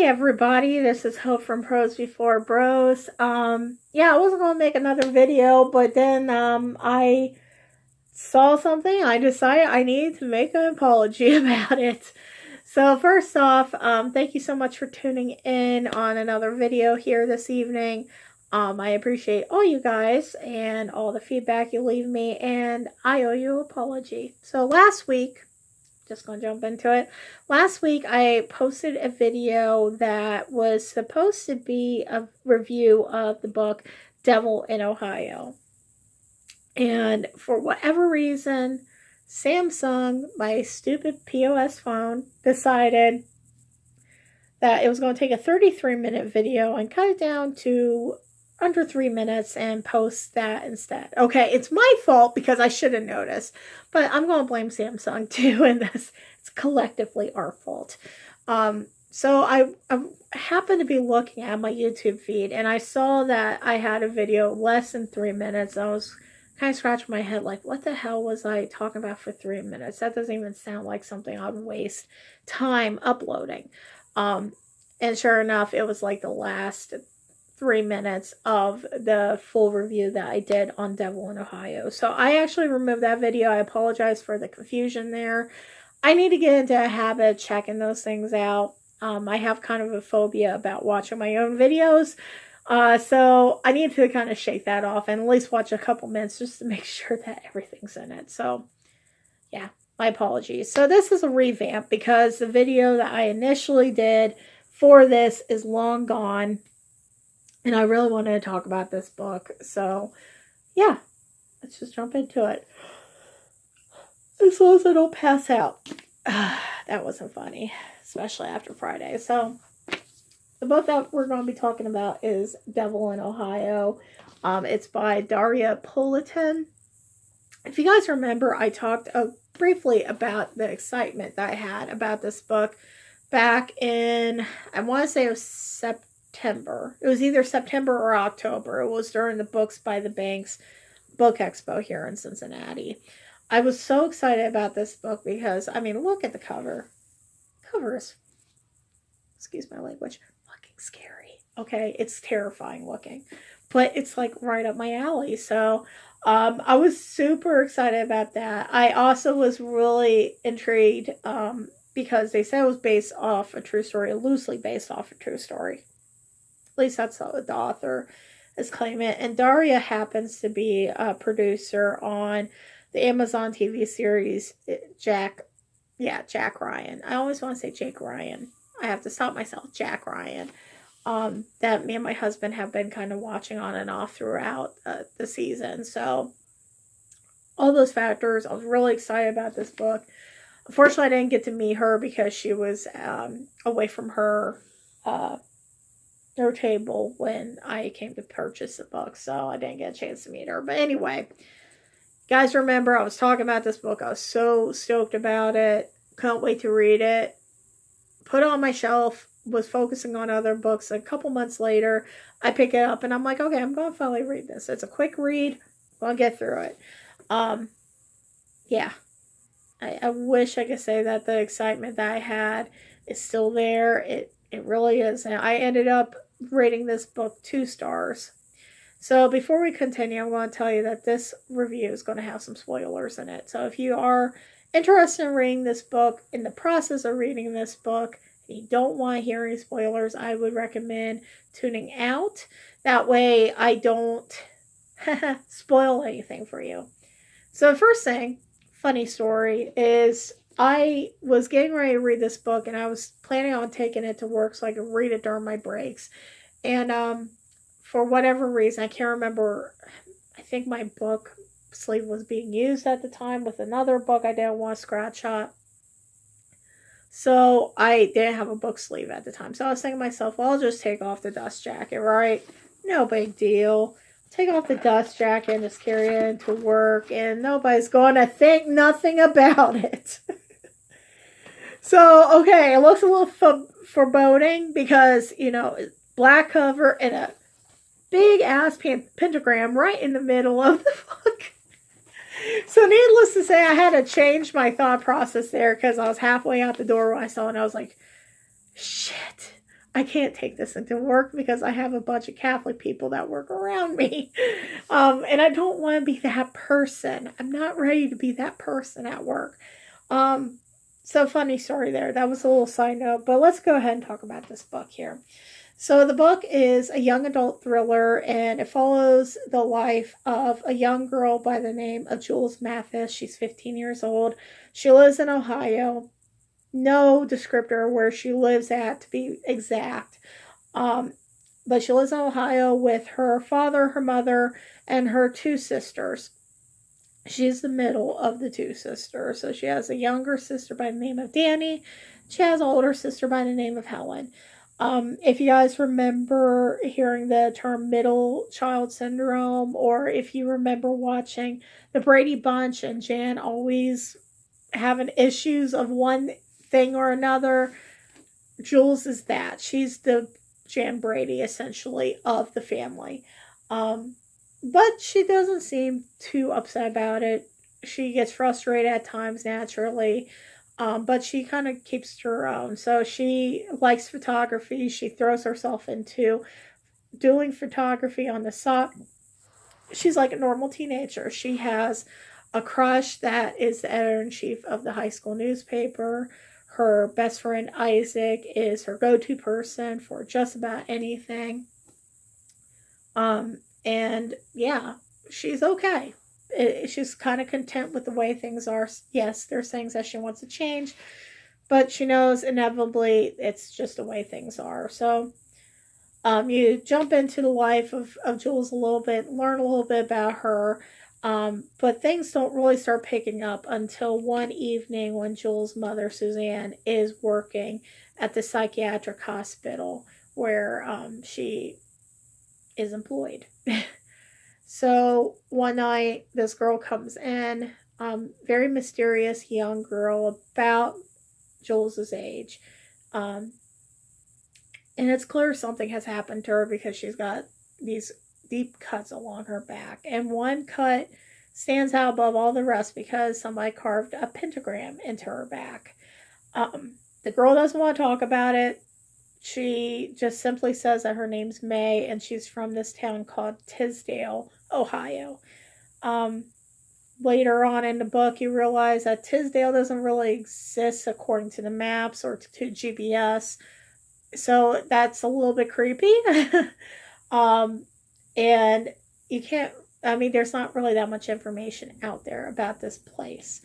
everybody, this is Hope from Pros Before Bros. Yeah, I wasn't gonna make another video, but then I saw something. I decided I needed to make an apology about it. So first off, thank you so much for tuning in on another video here this evening. I appreciate all you guys and all the feedback you leave me, and I owe you an apology. So last week, just gonna jump into it. Last week I posted a video that was supposed to be a review of the book Devil in Ohio. And for whatever reason, Samsung, my stupid POS phone, decided that it was going to take a 33-minute video and cut it down to under 3 minutes and post that instead. Okay, it's my fault because I should have noticed, but I'm going to blame Samsung too in this. It's collectively our fault. So I happened to be looking at my YouTube feed and I saw that I had a video less than 3 minutes. I was kind of scratching my head like, what the hell was I talking about for 3 minutes? That doesn't even sound like something I'd waste time uploading. And sure enough, it was like the last 3 minutes of the full review that I did on Devil in Ohio. So I actually removed that video. I apologize for the confusion there. I need to get into a habit of checking those things out. I have kind of a phobia about watching my own videos. So I need to kind of shake that off and at least watch a couple minutes just to make sure that everything's in it. So yeah, my apologies. So this is a revamp because the video that I initially did for this is long gone. And I really wanted to talk about this book. So yeah, let's just jump into it. As long as I don't pass out. That wasn't funny, especially after Friday. So the book that we're going to be talking about is Devil in Ohio. It's by Daria Politan. If you guys remember, I talked briefly about the excitement that I had about this book back in, I want to say it was September. It was either September or October. It was during the Books by the Banks Book Expo here in Cincinnati. I was so excited about this book because, I mean, look at the cover. Cover is, excuse my language, fucking scary. Okay, it's terrifying looking, but it's like right up my alley. So I was super excited about that. I also was really intrigued because they said it was based off a true story, loosely based off a true story. At least that's how the author is claiming it. And Daria happens to be a producer on the Amazon TV series Jack Ryan. I always want to say Jake Ryan. I have to stop myself. Jack Ryan. That me and my husband have been kind of watching on and off throughout the season. So all those factors, I was really excited about this book. Unfortunately, I didn't get to meet her because she was away from her table when I came to purchase the book. So I didn't get a chance to meet her. But anyway, guys, remember I was talking about this book. I was so stoked about it. Can't wait to read it. Put it on my shelf. Was focusing on other books. A couple months later, I pick it up and I'm like, okay, I'm going to finally read this. It's a quick read. I'm going to get through it. Yeah. I wish I could say that the excitement that I had is still there. It really is. And I ended up rating this book 2 stars. So before we continue, I'm going to tell you that this review is going to have some spoilers in it. So if you are interested in reading this book, in the process of reading this book, and you don't want to hear any spoilers, I would recommend tuning out. That way I don't spoil anything for you. So the first thing, funny story, is I was getting ready to read this book and I was planning on taking it to work so I could read it during my breaks. And for whatever reason, I can't remember, I think my book sleeve was being used at the time with another book I didn't want to scratch up. So I didn't have a book sleeve at the time. So I was thinking to myself, well, I'll just take off the dust jacket, right? No big deal. Take off the dust jacket and just carry it into work and nobody's going to think nothing about it. So, okay, it looks a little foreboding because, you know, black cover and a big ass pentagram right in the middle of the book. So needless to say, I had to change my thought process there because I was halfway out the door when I saw it and I was like, shit, I can't take this into work because I have a bunch of Catholic people that work around me. And I don't want to be that person. I'm not ready to be that person at work. Um, so funny story there. That was a little side note, but let's go ahead and talk about this book here. So the book is a young adult thriller, and it follows the life of a young girl by the name of Jules Mathis. She's 15 years old. She lives in Ohio. No descriptor where she lives at, to be exact. Um, but she lives in Ohio with her father, her mother, and her two sisters. She's the middle of the two sisters. So she has a younger sister by the name of Danny. She has an older sister by the name of Helen. If you guys remember hearing the term middle child syndrome, or if you remember watching the Brady Bunch and Jan always having issues of one thing or another, Jules is that. She's the Jan Brady, essentially, of the family. But she doesn't seem too upset about it. She gets frustrated at times, naturally. But she kind of keeps to her own. So she likes photography. She throws herself into doing photography on the side. She's like a normal teenager. She has a crush that is the editor-in-chief of the high school newspaper. Her best friend Isaac is her go-to person for just about anything. And yeah, she's okay. She's kind of content with the way things are. Yes, there's things that she wants to change, but she knows inevitably it's just the way things are. So you jump into the life of Jules a little bit, learn a little bit about her, but things don't really start picking up until one evening when Jules' mother, Suzanne, is working at the psychiatric hospital where she is employed. So one night, this girl comes in, very mysterious young girl about Jules' age. And it's clear something has happened to her because she's got these deep cuts along her back. And one cut stands out above all the rest because somebody carved a pentagram into her back. The girl doesn't want to talk about it. She just simply says that her name's May and she's from this town called Tisdale, Ohio. Later on in the book, you realize that Tisdale doesn't really exist according to the maps or to GPS. So that's a little bit creepy. And you can't, I mean, there's not really that much information out there about this place.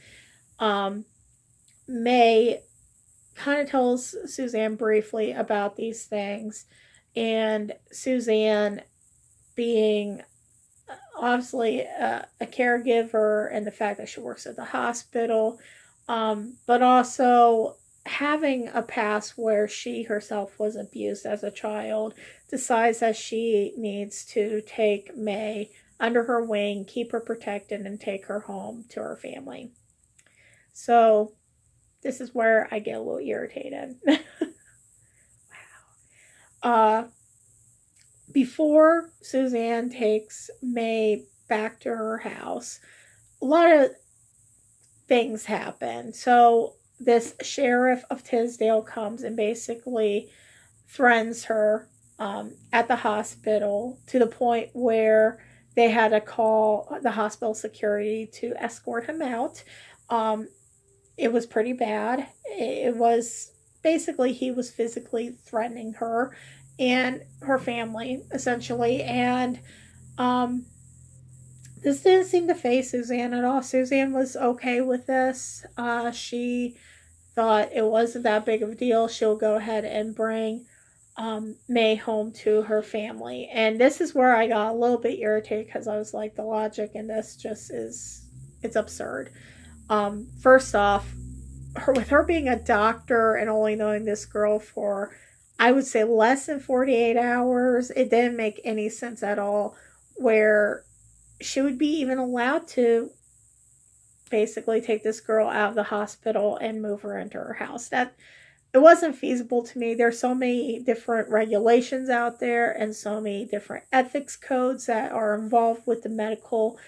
May kind of tells Suzanne briefly about these things, and Suzanne, being obviously a caregiver, and the fact that she works at the hospital, but also having a past where she herself was abused as a child, decides that she needs to take May under her wing, keep her protected, and take her home to her family. So this is where I get a little irritated. Wow. Before Suzanne takes May back to her house, a lot of things happen. So this sheriff of Tisdale comes and basically threatens her at the hospital, to the point where they had to call the hospital security to escort him out. It was pretty bad. It was basically, he was physically threatening her and her family, essentially. And this didn't seem to faze Suzanne at all. Suzanne was okay with this. She thought it wasn't that big of a deal. She'll go ahead and bring May home to her family. And this is where I got a little bit irritated, because I was like, the logic in this just is, it's absurd. First off, with her being a doctor and only knowing this girl for, I would say, less than 48 hours, it didn't make any sense at all where she would be even allowed to basically take this girl out of the hospital and move her into her house. That, it wasn't feasible to me. There's so many different regulations out there and so many different ethics codes that are involved with the medical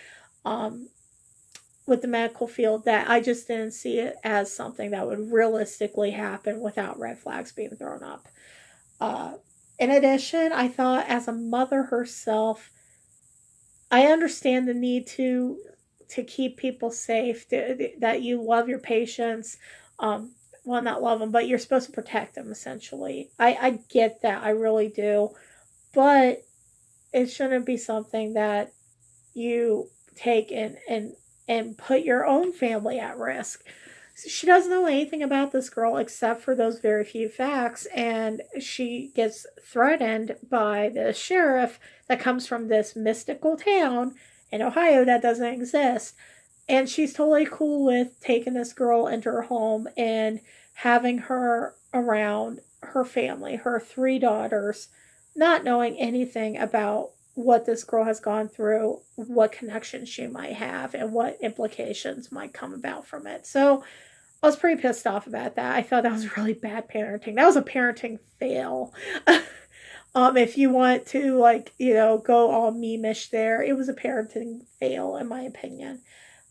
field, that I just didn't see it as something that would realistically happen without red flags being thrown up. In addition, I thought as a mother herself, I understand the need to keep people safe, that you love your patients, um, well, not love them, but you're supposed to protect them essentially. I get that, I really do, but it shouldn't be something that you take and put your own family at risk. She doesn't know anything about this girl except for those very few facts, and she gets threatened by the sheriff that comes from this mystical town in Ohio that doesn't exist. And she's totally cool with taking this girl into her home and having her around her family, her three daughters, not knowing anything about what this girl has gone through, what connections she might have, and what implications might come about from it. So I was pretty pissed off about that. I thought that was really bad parenting. That was a parenting fail. If you want to, like, go all memeish there, it was a parenting fail in my opinion.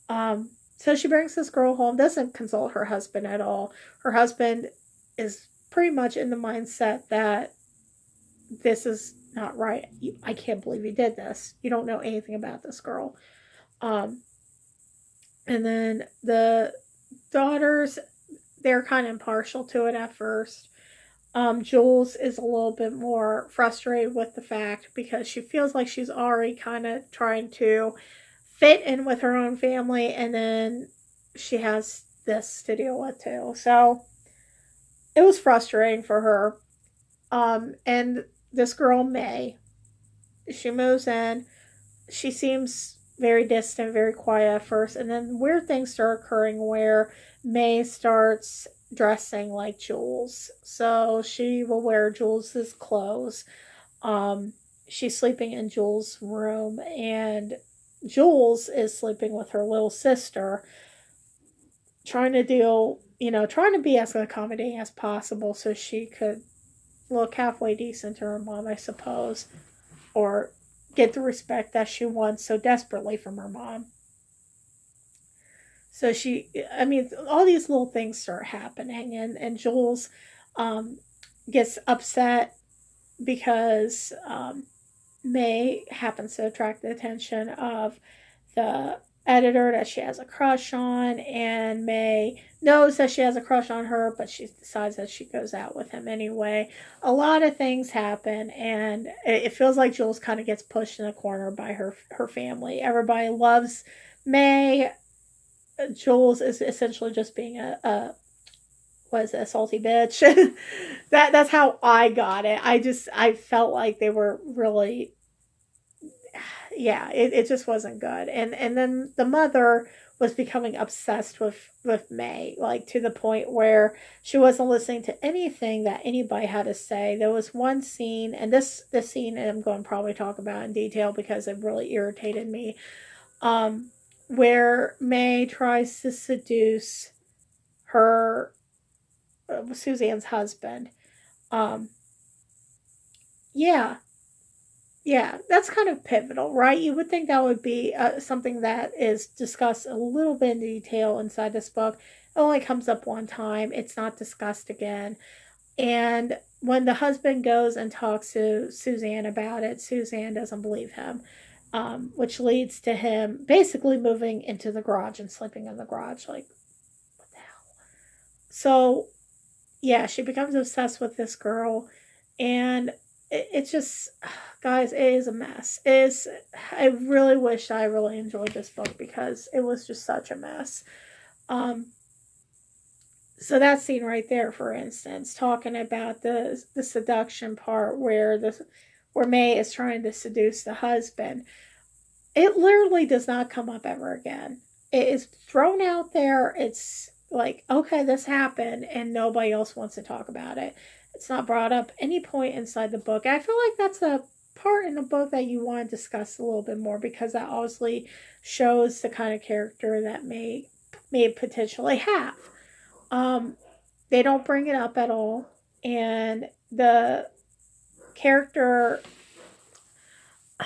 So she brings this girl home, doesn't consult her husband at all. Her husband is pretty much in the mindset that this is not right. I can't believe you did this. You don't know anything about this girl. Um, and then the daughters, they're kind of impartial to it at first. Jules is a little bit more frustrated with the fact because she feels like she's already kind of trying to fit in with her own family, and then she has this to deal with too. So it was frustrating for her. And this girl, May, she moves in. She seems very distant, very quiet at first, and then weird things start occurring where May starts dressing like Jules. So she will wear Jules's clothes. She's sleeping in Jules' room, and Jules is sleeping with her little sister, trying to deal, trying to be as accommodating as possible so she could look halfway decent to her mom, I suppose, or get the respect that she wants so desperately from her mom. So I mean, all these little things start happening, and Jules um, gets upset because May happens to attract the attention of the editor that she has a crush on, and May knows that she has a crush on her, but she decides that she goes out with him anyway. A lot of things happen, and it feels like Jules kind of gets pushed in a corner by her family. Everybody loves May. Jules is essentially just being a what is it, a salty bitch. That's how I got it. I felt like they were really, yeah, it just wasn't good. And then the mother was becoming obsessed with May, like to the point where she wasn't listening to anything that anybody had to say. There was one scene, and this scene, and I'm going to probably talk about in detail because it really irritated me. Where May tries to seduce her Suzanne's husband. Um, yeah, yeah, that's kind of pivotal, right? You would think that would be something that is discussed a little bit in detail inside this book. It only comes up one time. It's not discussed again. And when the husband goes and talks to Suzanne about it, Suzanne doesn't believe him, which leads to him basically moving into the garage and sleeping in the garage. Like, what the hell? So yeah, she becomes obsessed with this girl, and it's just, guys, it is a mess. It is. I really wish I really enjoyed this book because it was just such a mess. Um, so that scene right there, for instance, talking about the seduction part where May is trying to seduce the husband, it literally does not come up ever again. It is thrown out there. It's like, okay, this happened, and nobody else wants to talk about it. It's not brought up any point inside the book. I feel like that's a part in the book that you want to discuss a little bit more because that obviously shows the kind of character that may potentially have. Um, they don't bring it up at all, and the character. Oh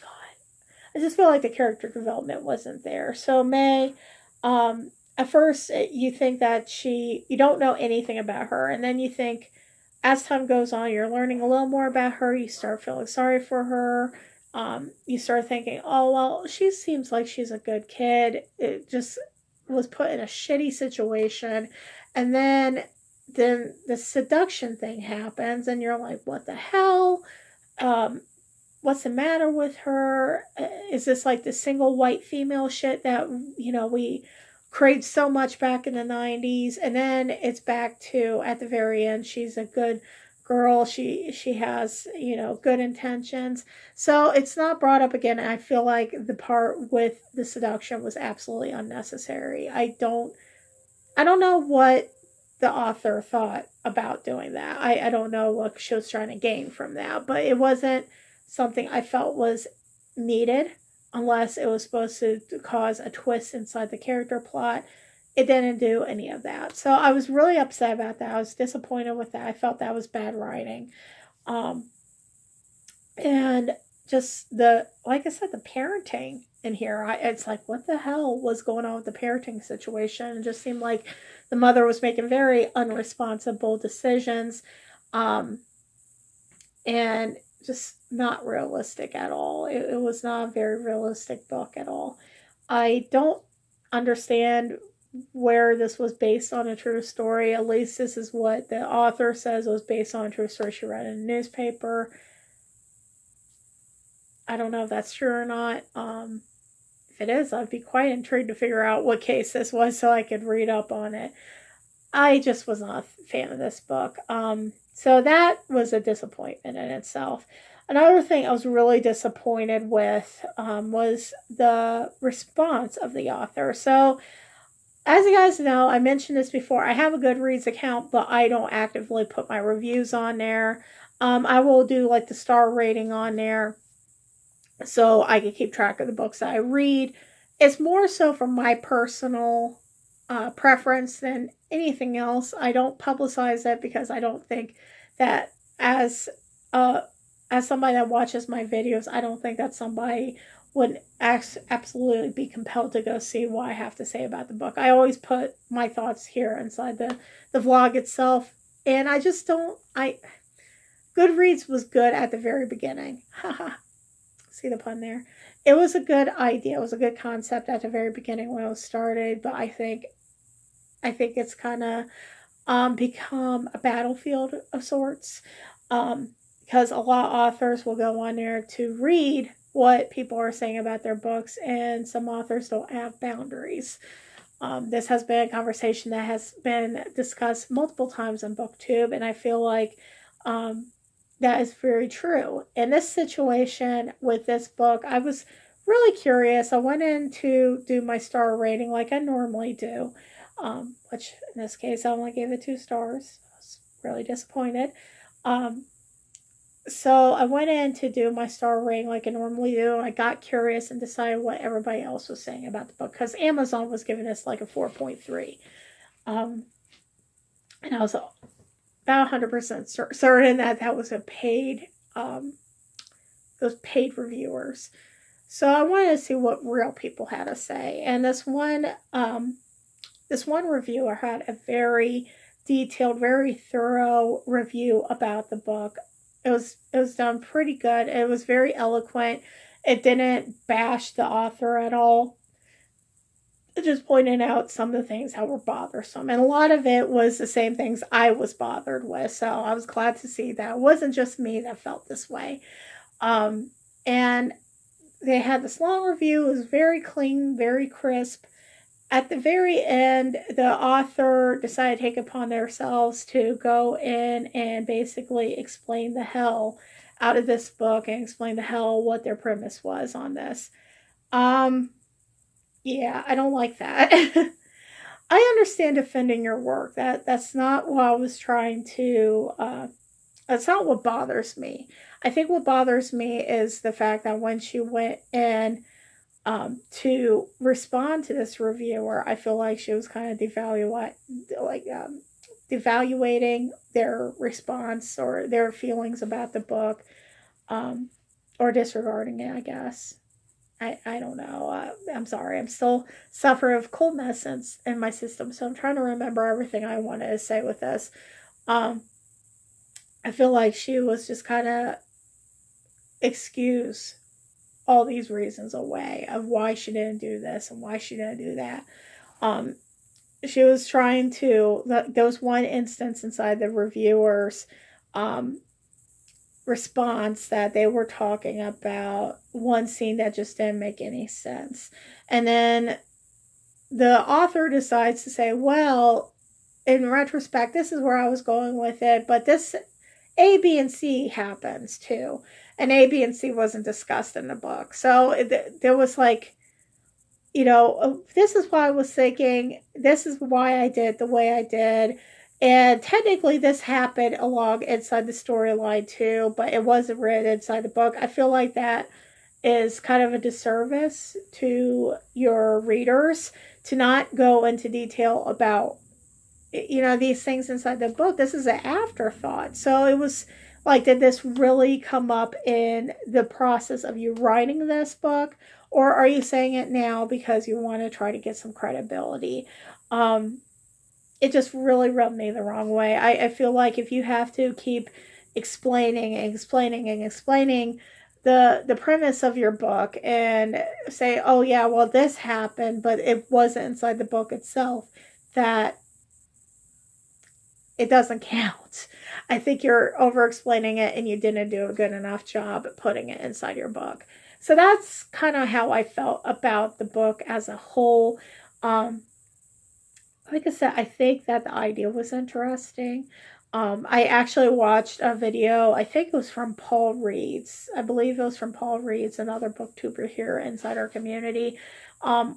God, I just feel like the character development wasn't there. So May, at first you think that you don't know anything about her, and then you think as time goes on, you're learning a little more about her. You start feeling sorry for her. You start thinking, oh, well, she seems like she's a good kid. It just was put in a shitty situation. And then the seduction thing happens, and you're like, what the hell? Um, what's the matter with her? Is this like the single white female shit that, we craved so much back in the 90s? And then it's back to, at the very end, she's a good girl. She has, good intentions. So it's not brought up again. And I feel like the part with the seduction was absolutely unnecessary. I don't know what the author thought about doing that. I don't know what she was trying to gain from that, but it wasn't something I felt was needed unless it was supposed to cause a twist inside the character plot. It didn't do any of that. So I was really upset about that. I was disappointed with that. I felt that was bad writing. Um, and just like I said, the parenting in here, it's like, what the hell was going on with the parenting situation? It just seemed like the mother was making very unresponsible decisions, um, and just not realistic at all. It was not a very realistic book at all. I don't understand where this was based on a true story. At least this is what the author says it was based on a true story she read in a newspaper. I don't know if that's true or not. If it is, I'd be quite intrigued to figure out what case this was so I could read up on it. I just was not a fan of this book. So that was a disappointment in itself. Another thing I was really disappointed with was the response of the author. So, as you guys know, I mentioned this before, I have a Goodreads account, but I don't actively put my reviews on there. I will do like the star rating on there so I can keep track of the books that I read. It's more so for my personal preference than anything else. I don't publicize it because I don't think that as somebody that watches my videos, I don't think that somebody would absolutely be compelled to go see what I have to say about the book. I always put my thoughts here inside the vlog itself, and I just don't. Goodreads was good at the very beginning. Haha. See the pun there? It was a good idea. It was a good concept at the very beginning when it was started, but I think it's kind of become a battlefield of sorts, because a lot of authors will go on there to read what people are saying about their books, and some authors don't have boundaries. This has been a conversation that has been discussed multiple times in BookTube, and I feel like that is very true. In this situation with this book, I was really curious. I went in to do my star rating like I normally do, which in this case I only gave it 2 stars. I was really disappointed. So I went in to do my star rating like I normally do. I got curious and decided what everybody else was saying about the book, because Amazon was giving us like a 4.3. And I was about 100% certain that was a paid, those paid reviewers. So I wanted to see what real people had to say. And this one reviewer had a very detailed, very thorough review about the book. It was done pretty good. It was very eloquent. It didn't bash the author at all. It just pointed out some of the things that were bothersome. And a lot of it was the same things I was bothered with. So I was glad to see that it wasn't just me that felt this way. And they had this long review. It was very clean, very crisp. At the very end, the author decided to take it upon themselves to go in and basically explain the hell out of this book and explain the hell what their premise was on this. Yeah, I don't like that. I understand defending your work. That's not what I was trying to. That's not what bothers me. I think what bothers me is the fact that when she went in to respond to this reviewer, I feel like she was kind of devaluating their response or their feelings about the book, or disregarding it, I guess. I don't know. I'm sorry. I'm still suffering of cold medicines in my system, so I'm trying to remember everything I wanted to say with this. I feel like she was just kind of excuse all these reasons away of why she didn't do this and why she didn't do that. Um, she was trying to, there was one instance inside the reviewers um, response that they were talking about one scene that just didn't make any sense. And then the author decides to say, well, in retrospect, this is where I was going with it, but this A, B, and C happens too. And A, B, and C wasn't discussed in the book. So there was like, this is why I was thinking, this is why I did the way I did. And technically, this happened along inside the storyline too, but it wasn't written inside the book. I feel like that is kind of a disservice to your readers to not go into detail about these things inside the book. This is an afterthought. So it was like, did this really come up in the process of you writing this book, or are you saying it now because you want to try to get some credibility? It just really rubbed me the wrong way. I feel like if you have to keep explaining and explaining and explaining the premise of your book and say, oh yeah, well this happened, but it wasn't inside the book itself, that it doesn't count. I think you're over explaining it and you didn't do a good enough job at putting it inside your book. So that's kind of how I felt about the book as a whole. Like I said, I think that the idea was interesting. I actually watched a video, I think it was from Paul Reeds. I believe it was from Paul Reeds, another booktuber here inside our community,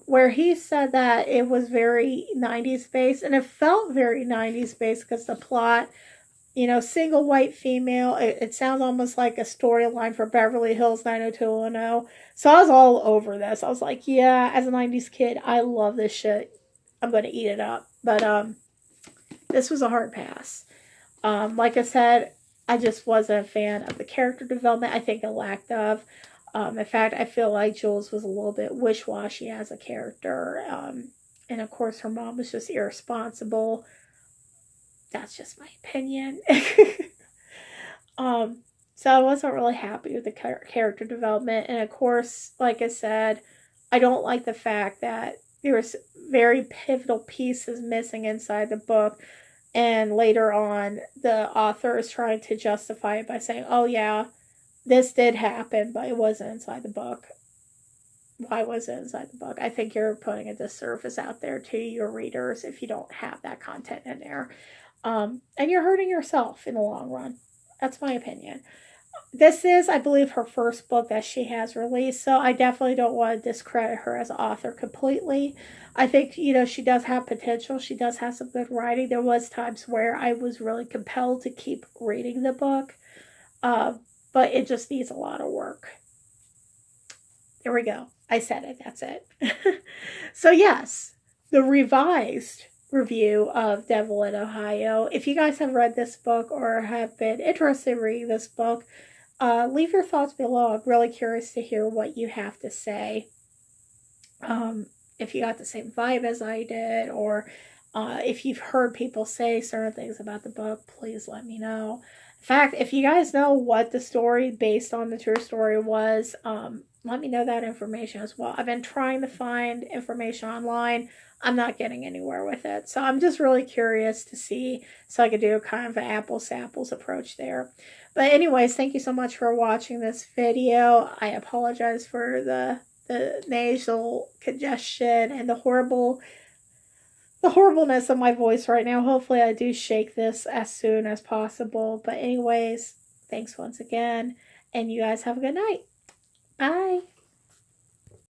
where he said that it was very 90s based, and it felt very 90s based because the plot, single white female, it sounds almost like a storyline for Beverly Hills 90210. So I was all over this. I was like, yeah, as a 90s kid, I love this shit. I'm going to eat it up. But this was a hard pass. Like I said, I just wasn't a fan of the character development. I think it lacked of. In fact, I feel like Jules was a little bit wish-washy as a character. And of course, her mom was just irresponsible. That's just my opinion. So I wasn't really happy with the character development. And of course, like I said, I don't like the fact that there was very pivotal pieces missing inside the book. And later on, the author is trying to justify it by saying, oh yeah, this did happen, but it wasn't inside the book. Why was it inside the book? I think you're putting a disservice out there to your readers if you don't have that content in there. And you're hurting yourself in the long run. That's my opinion. This is, I believe, her first book that she has released, so I definitely don't want to discredit her as an author completely. I think, she does have potential. She does have some good writing. There was times where I was really compelled to keep reading the book, but it just needs a lot of work. There we go. I said it. That's it. So yes, the revised review of Devil in Ohio. If you guys have read this book or have been interested in reading this book, leave your thoughts below. I'm really curious to hear what you have to say. If you got the same vibe as I did, or if you've heard people say certain things about the book, please let me know. In fact, if you guys know what the story based on the true story was, let me know that information as well. I've been trying to find information online. I'm not getting anywhere with it. So I'm just really curious to see, so I could do kind of an apples to apples approach there. But anyways, thank you so much for watching this video. I apologize for the nasal congestion and the horribleness of my voice right now. Hopefully I do shake this as soon as possible. But anyways, thanks once again. And you guys have a good night. Bye.